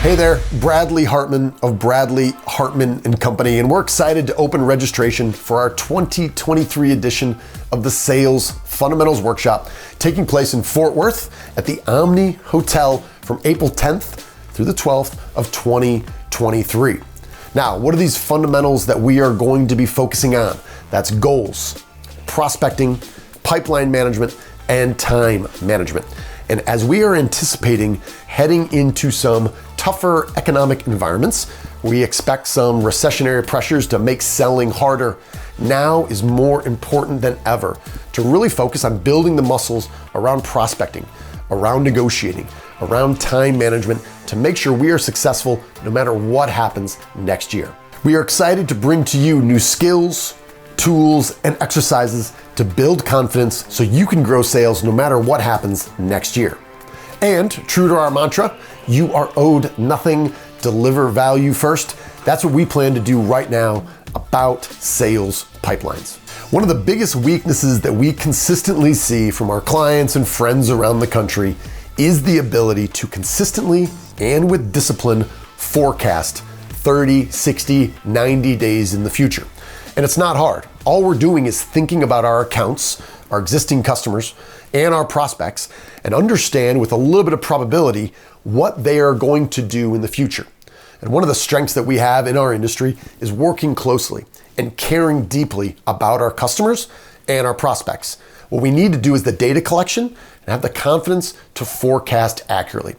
Hey there, Bradley Hartmann of Bradley Hartmann Company, and we're excited to open registration for our 2023 edition of the Sales Fundamentals Workshop, taking place in Fort Worth at the Omni Hotel from April 10th through the 12th of 2023. Now, what are these fundamentals that we are going to be focusing on? That's goals, prospecting, pipeline management, and time management. And as we are anticipating heading into some tougher economic environments, we expect some recessionary pressures to make selling harder. Now is more important than ever to really focus on building the muscles around prospecting, around negotiating, around time management to make sure we are successful no matter what happens next year. We are excited to bring to you new skills, tools, and exercises to build confidence so you can grow sales no matter what happens next year. And true to our mantra, you are owed nothing, deliver value first. That's what we plan to do right now about sales pipelines. One of the biggest weaknesses that we consistently see from our clients and friends around the country is the ability to consistently and with discipline forecast 30, 60, 90 days in the future. And it's not hard. All we're doing is thinking about our accounts, our existing customers, and our prospects, and understand with a little bit of probability what they are going to do in the future. And one of the strengths that we have in our industry is working closely and caring deeply about our customers and our prospects. What we need to do is the data collection and have the confidence to forecast accurately.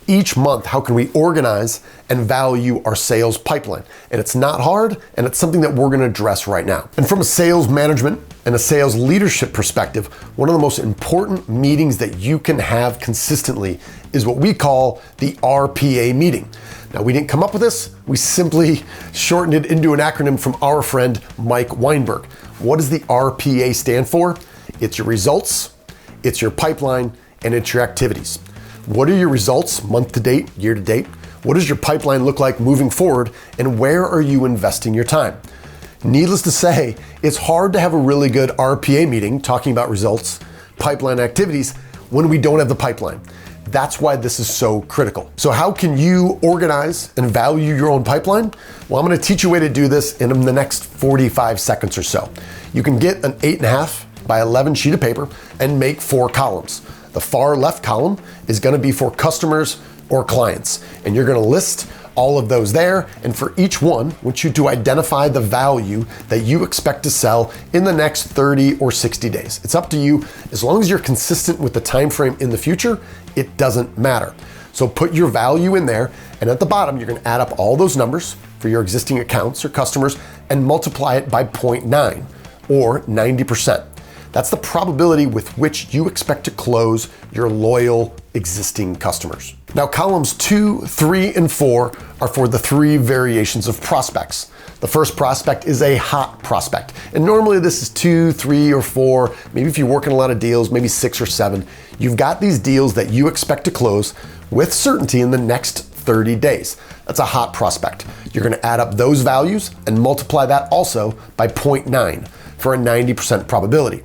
Each month, how can we organize and value our sales pipeline? And it's not hard, and it's something that we're gonna address right now. And from a sales management and a sales leadership perspective, one of the most important meetings that you can have consistently is what we call the RPA meeting. Now, we didn't come up with this, we simply shortened it into an acronym from our friend Mike Weinberg. What does the RPA stand for? It's your results, it's your pipeline, and it's your activities. What are your results month to date, year to date? What does your pipeline look like moving forward? And where are you investing your time? Needless to say, it's hard to have a really good RPA meeting talking about results, pipeline activities when we don't have the pipeline. That's why this is so critical. So how can you organize and value your own pipeline? Well, I'm gonna teach you a way to do this in the next 45 seconds or so. You can get an 8.5 by 11 sheet of paper and make 4 columns. The far left column is gonna be for customers or clients, and you're gonna list all of those there, and for each one, I want you to identify the value that you expect to sell in the next 30 or 60 days. It's up to you. As long as you're consistent with the time frame in the future, it doesn't matter. So put your value in there, and at the bottom, you're gonna add up all those numbers for your existing accounts or customers and multiply it by 0.9 or 90%. That's the probability with which you expect to close your loyal existing customers. Now, columns 2, 3, and 4 are for the 3 variations of prospects. The first prospect is a hot prospect. And normally this is 2, 3, or 4. Maybe if you're working a lot of deals, maybe 6 or 7. You've got these deals that you expect to close with certainty in the next 30 days. That's a hot prospect. You're gonna add up those values and multiply that also by 0.9 for a 90% probability.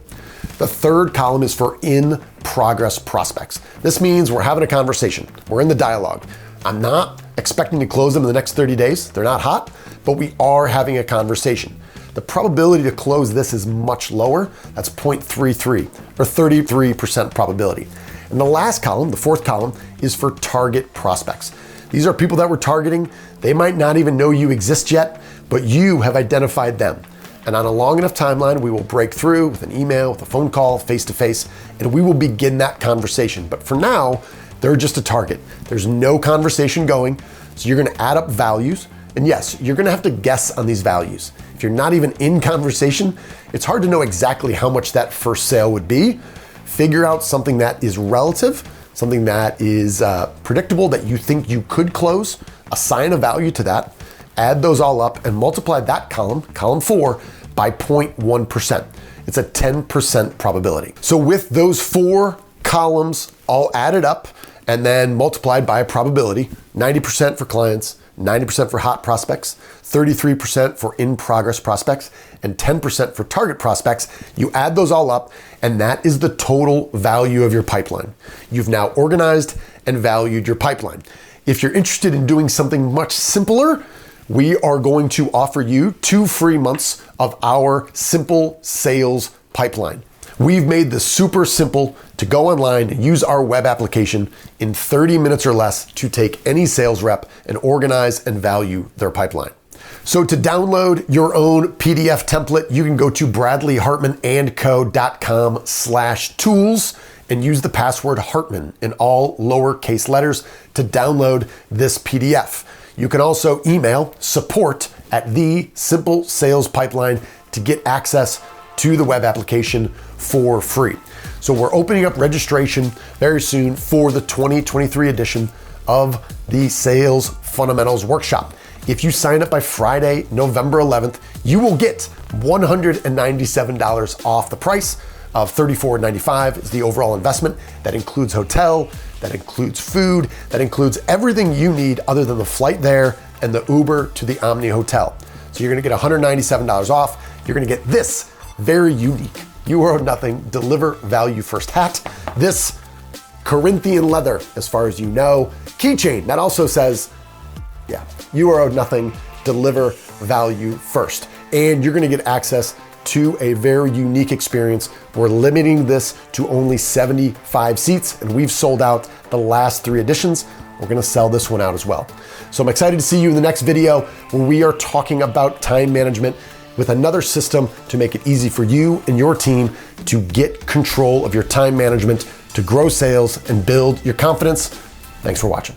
The third column is for in-progress prospects. This means we're having a conversation. We're in the dialogue. I'm not expecting to close them in the next 30 days. They're not hot, but we are having a conversation. The probability to close this is much lower. That's 0.33 or 33% probability. And the last column, the fourth column, is for target prospects. These are people that we're targeting. They might not even know you exist yet, but you have identified them. And on a long enough timeline, we will break through with an email, with a phone call, face-to-face, and we will begin that conversation. But for now, they're just a target. There's no conversation going, so you're gonna add up values, and yes, you're gonna have to guess on these values. If you're not even in conversation, it's hard to know exactly how much that first sale would be. Figure out something that is relative, something that is predictable, that you think you could close, assign a value to that, add those all up and multiply that column, column 4, by 0.1%. It's a 10% probability. So with those 4 columns all added up and then multiplied by a probability, 90% for clients, 90% for hot prospects, 33% for in-progress prospects, and 10% for target prospects, you add those all up, and that is the total value of your pipeline. You've now organized and valued your pipeline. If you're interested in doing something much simpler, we are going to offer you 2 free months of our simple sales pipeline. We've made this super simple to go online and use our web application in 30 minutes or less to take any sales rep and organize and value their pipeline. So to download your own PDF template, you can go to bradleyhartmannco.com/tools and use the password Hartmann in all lowercase letters to download this PDF. You can also email support@thesimpleSalesPipeline to get access to the web application for free. So we're opening up registration very soon for the 2023 edition of the Sales Fundamentals Workshop. If you sign up by Friday, November 11th, you will get $197 off the price of $34.95 is the overall investment. That includes hotel, that includes food, that includes everything you need other than the flight there and the Uber to the Omni Hotel. So you're gonna get $197 off. You're gonna get this very unique, you are owed nothing, deliver value first hat. This Corinthian leather, as far as you know, keychain that also says, you are owed nothing, deliver value first. And you're gonna get access to a very unique experience. We're limiting this to only 75 seats, and we've sold out the last 3 editions. We're gonna sell this one out as well. So I'm excited to see you in the next video where we are talking about time management with another system to make it easy for you and your team to get control of your time management, to grow sales and build your confidence. Thanks for watching.